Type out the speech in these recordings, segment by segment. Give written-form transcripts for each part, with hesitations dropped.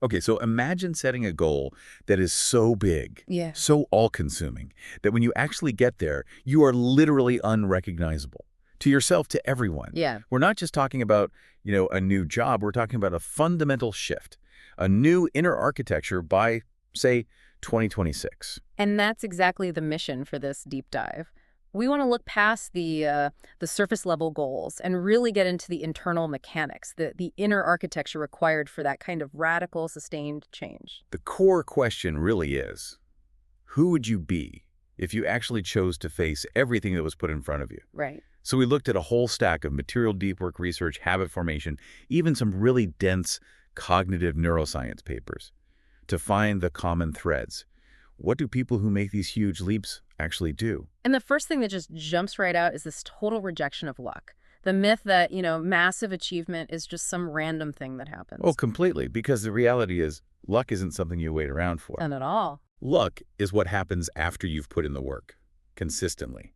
Okay, so imagine setting a goal that is so big, Yeah. so all-consuming, that when you actually get there, you are literally unrecognizable to yourself, to everyone. Yeah. We're not just talking about, a new job. We're talking about a fundamental shift, a new inner architecture by, say, 2026. And that's exactly the mission for this deep dive. We want to look past the surface level goals and really get into the internal mechanics, the inner architecture required for that kind of radical, sustained change. The core question really is, who would you be if you actually chose to face everything that was put in front of you? Right. So we looked at a whole stack of material deep work research, habit formation, even some really dense cognitive neuroscience papers to find the common threads. What do people who make these huge leaps actually do? And the first thing that just jumps right out is this total rejection of luck. The myth that, massive achievement is just some random thing that happens. Oh, completely, because the reality is luck isn't something you wait around for. None at all. Luck is what happens after you've put in the work, consistently.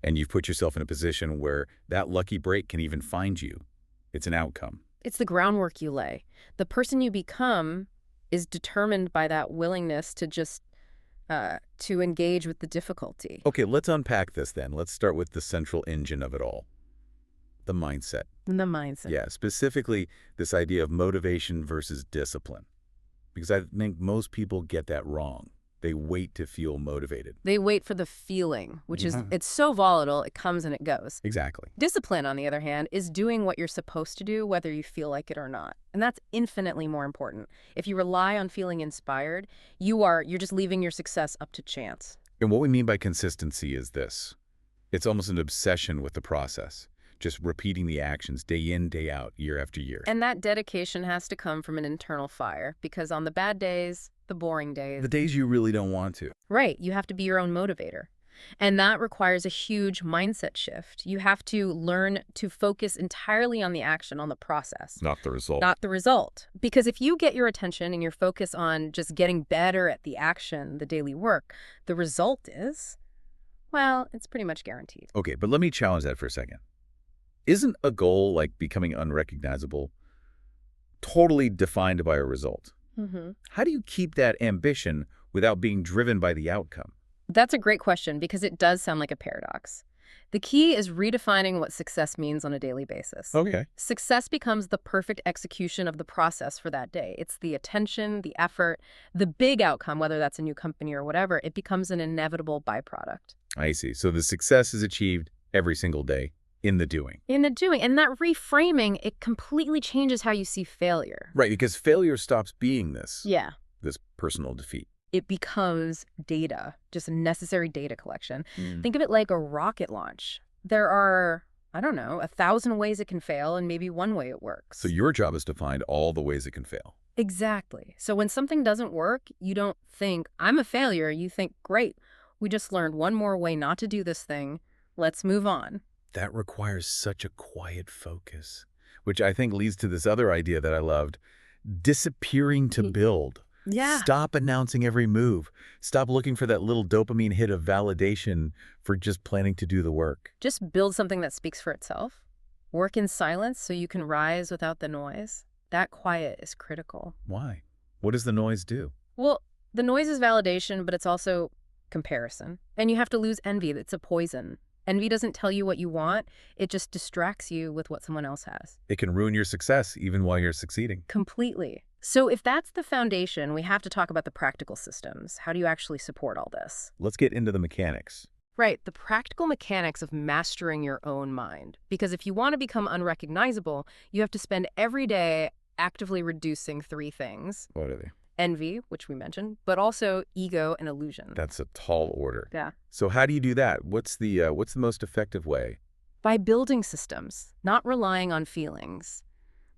And you've put yourself in a position where that lucky break can even find you. It's an outcome. It's the groundwork you lay. The person you become is determined by that willingness to just to engage with the difficulty. Okay, let's unpack this then. Let's start with the central engine of it all, the mindset. The mindset. Yeah, specifically this idea of motivation versus discipline. Because I think most people get that wrong. They wait to feel motivated. They wait for the feeling, which is, Yeah. it's so volatile, it comes and it goes. Exactly. Discipline, on the other hand, is doing what you're supposed to do, whether you feel like it or not. And that's infinitely more important. If you rely on feeling inspired, you're just leaving your success up to chance. And what we mean by consistency is this. It's almost an obsession with the process, just repeating the actions day in, day out, year after year. And that dedication has to come from an internal fire, because on the bad days, the boring days, The days you really don't want to. right, you have to be your own motivator. And that requires a huge mindset shift. You have to learn to focus entirely on the action, on the process, Not the result. not the result. Because if you get your attention and your focus on just getting better at the action, the daily work, the result is, well, it's pretty much guaranteed. Okay, but let me challenge that for a second. Isn't a goal like becoming unrecognizable totally defined by a result? Mm-hmm. How do you keep that ambition without being driven by the outcome? That's a great question because it does sound like a paradox. The key is redefining what success means on a daily basis. Okay. Success becomes the perfect execution of the process for that day. It's the attention, the effort, the big outcome, whether that's a new company or whatever, it becomes an inevitable byproduct. I see. So the success is achieved every single day in the doing. In the doing, and that reframing, it completely changes how you see failure. Right, because failure stops being this personal defeat. It becomes data, just a necessary data collection. Mm. Think of it like a rocket launch. There are, 1,000 ways it can fail and maybe one way it works. So your job is to find all the ways it can fail. Exactly. So when something doesn't work, you don't think, I'm a failure. You think, great, we just learned one more way not to do this thing. Let's move on. That requires such a quiet focus, which I think leads to this other idea that I loved, disappearing to build. Yeah. Stop announcing every move. Stop looking for that little dopamine hit of validation for just planning to do the work. Just build something that speaks for itself. Work in silence so you can rise without the noise. That quiet is critical. Why? What does the noise do? Well, the noise is validation, but it's also comparison. And you have to lose envy. It's a poison. Envy doesn't tell you what you want. It just distracts you with what someone else has. It can ruin your success even while you're succeeding. Completely. So if that's the foundation, we have to talk about the practical systems. How do you actually support all this? Let's get into the mechanics. Right, the practical mechanics of mastering your own mind. Because if you want to become unrecognizable, you have to spend every day actively reducing three things. What are they? Envy, which we mentioned, but also ego and illusion. That's a tall order. Yeah. So how do you do that? What's the most effective way? By building systems, not relying on feelings.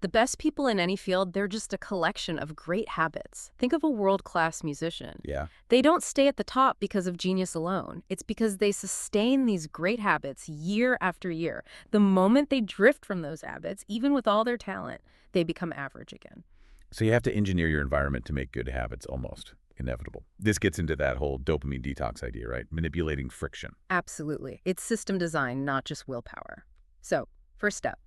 The best people in any field, they're just a collection of great habits. Think of a world-class musician. Yeah. They don't stay at the top because of genius alone. It's because they sustain these great habits year after year. The moment they drift from those habits, even with all their talent, they become average again. So you have to engineer your environment to make good habits almost inevitable. This gets into that whole dopamine detox idea, right? Manipulating friction. Absolutely. It's system design, not just willpower. So, first step,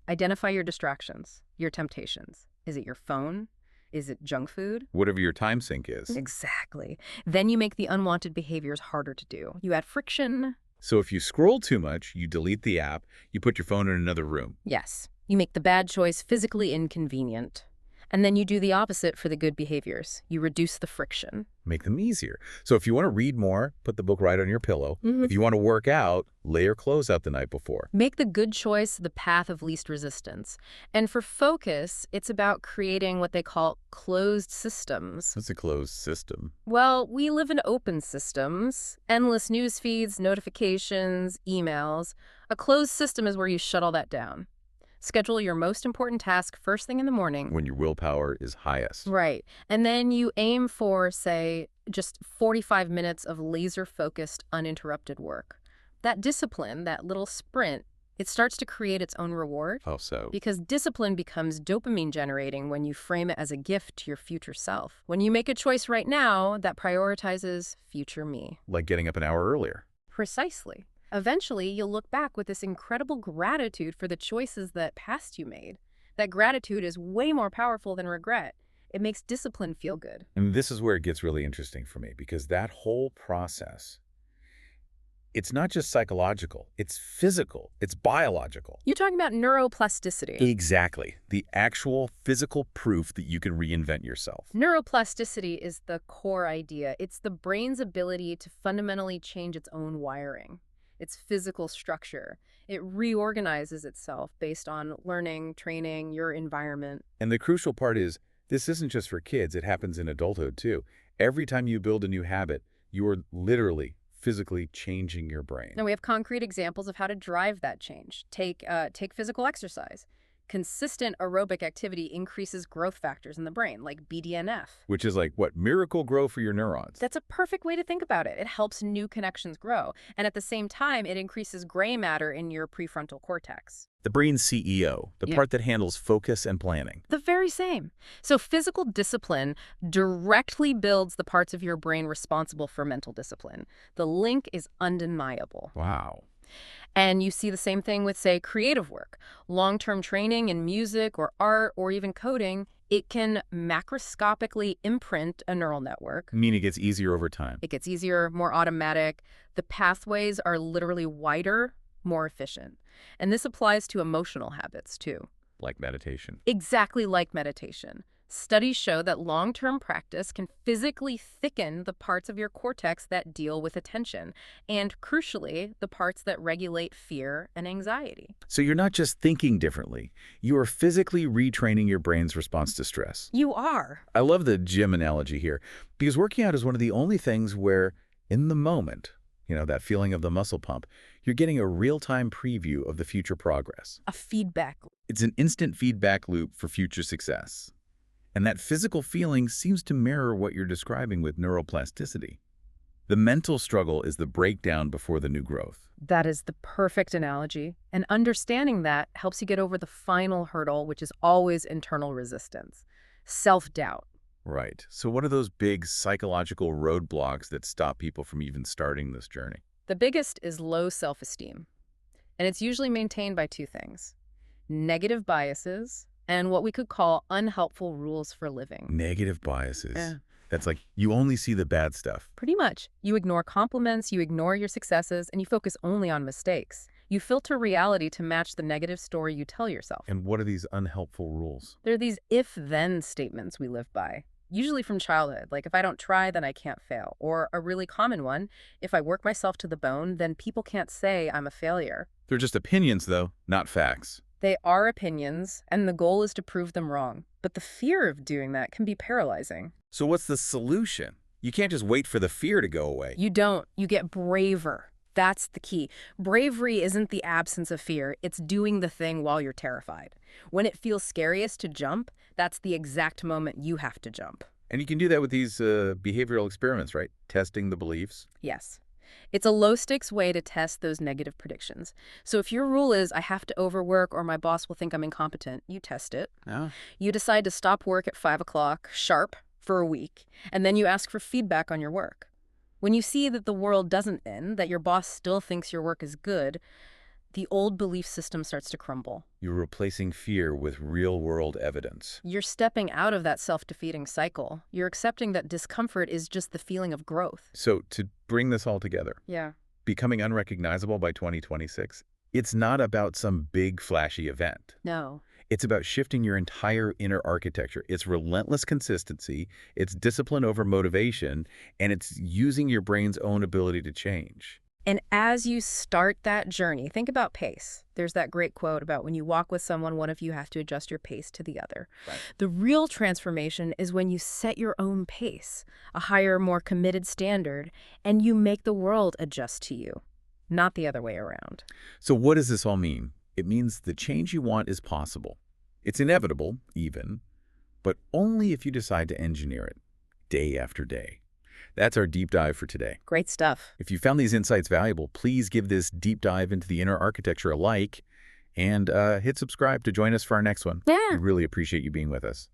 identify your distractions, your temptations. Is it your phone? Is it junk food? Whatever your time sink is. Exactly. Then you make the unwanted behaviors harder to do. You add friction. So if you scroll too much, you delete the app, you put your phone in another room. Yes. You make the bad choice physically inconvenient. And then you do the opposite for the good behaviors. You reduce the friction. Make them easier. So if you want to read more, put the book right on your pillow. Mhm. If you want to work out, lay your clothes out the night before. Make the good choice the path of least resistance. And for focus, it's about creating what they call closed systems. That's a closed system. Well, we live in open systems, endless news feeds, notifications, emails. A closed system is where you shut all that down. Schedule your most important task first thing in the morning. When your willpower is highest. Right. And then you aim for, say, just 45 minutes of laser-focused, uninterrupted work. That discipline, that little sprint, it starts to create its own reward. How so? Because discipline becomes dopamine generating when you frame it as a gift to your future self. When you make a choice right now that prioritizes future me. Like getting up an hour earlier. Precisely. Eventually, you'll look back with this incredible gratitude for the choices that past you made. That gratitude is way more powerful than regret. It makes discipline feel good. And this is where it gets really interesting for me, because that whole process, it's not just psychological, it's physical, it's biological. You're talking about neuroplasticity. Exactly. The actual physical proof that you can reinvent yourself. Neuroplasticity is the core idea. It's the brain's ability to fundamentally change its own wiring. Its physical structure. It reorganizes itself based on learning, training, your environment. And the crucial part is, this isn't just for kids, it happens in adulthood too. Every time you build a new habit, you are literally, physically changing your brain. Now we have concrete examples of how to drive that change. Take physical exercise. Consistent aerobic activity increases growth factors in the brain, like BDNF. Which is like, what, miracle grow for your neurons? That's a perfect way to think about it. It helps new connections grow. And at the same time, it increases gray matter in your prefrontal cortex. The brain's CEO, the part that handles focus and planning. The very same. So physical discipline directly builds the parts of your brain responsible for mental discipline. The link is undeniable. Wow. And you see the same thing with, say, creative work. Long-term training in music or art or even coding, it can macroscopically imprint a neural network. Meaning it gets easier over time. It gets easier, more automatic. The pathways are literally wider, more efficient. And this applies to emotional habits, too. Like meditation. Exactly like meditation. Studies show that long-term practice can physically thicken the parts of your cortex that deal with attention, and crucially, the parts that regulate fear and anxiety. So you're not just thinking differently, you are physically retraining your brain's response to stress. You are. I love the gym analogy here, because working out is one of the only things where, in the moment, that feeling of the muscle pump, you're getting a real-time preview of the future progress. A feedback. It's an instant feedback loop for future success. And that physical feeling seems to mirror what you're describing with neuroplasticity. The mental struggle is the breakdown before the new growth. That is the perfect analogy. And understanding that helps you get over the final hurdle, which is always internal resistance. Self-doubt. Right. So what are those big psychological roadblocks that stop people from even starting this journey? The biggest is low self-esteem. And it's usually maintained by two things: negative biases and what we could call unhelpful rules for living. Negative biases. Yeah. That's like, you only see the bad stuff. Pretty much. You ignore compliments, you ignore your successes, and you focus only on mistakes. You filter reality to match the negative story you tell yourself. And what are these unhelpful rules? They're these if-then statements we live by, usually from childhood, like if I don't try, then I can't fail. Or a really common one, if I work myself to the bone, then people can't say I'm a failure. They're just opinions, though, not facts. They are opinions, and the goal is to prove them wrong. But the fear of doing that can be paralyzing. So what's the solution? You can't just wait for the fear to go away. You don't. You get braver. That's the key. Bravery isn't the absence of fear. It's doing the thing while you're terrified. When it feels scariest to jump, that's the exact moment you have to jump. And you can do that with these behavioral experiments, right? Testing the beliefs. Yes. It's a low-stakes way to test those negative predictions. So if your rule is, I have to overwork or my boss will think I'm incompetent, you test it. Yeah. You decide to stop work at 5 o'clock, sharp, for a week, and then you ask for feedback on your work. When you see that the world doesn't end, that your boss still thinks your work is good, The old belief system starts to crumble. You're replacing fear with real-world evidence. You're stepping out of that self-defeating cycle. You're accepting that discomfort is just the feeling of growth. So to bring this all together, Yeah. becoming unrecognizable by 2026, it's not about some big flashy event. No. It's about shifting your entire inner architecture. It's relentless consistency, it's discipline over motivation, and it's using your brain's own ability to change. And as you start that journey, think about pace. There's that great quote about when you walk with someone, one of you has to adjust your pace to the other. Right. The real transformation is when you set your own pace, a higher, more committed standard, and you make the world adjust to you, not the other way around. So what does this all mean? It means the change you want is possible. It's inevitable, even, but only if you decide to engineer it, day after day. That's our deep dive for today. Great stuff. If you found these insights valuable, please give this deep dive into the inner architecture a like and hit subscribe to join us for our next one. Yeah. We really appreciate you being with us.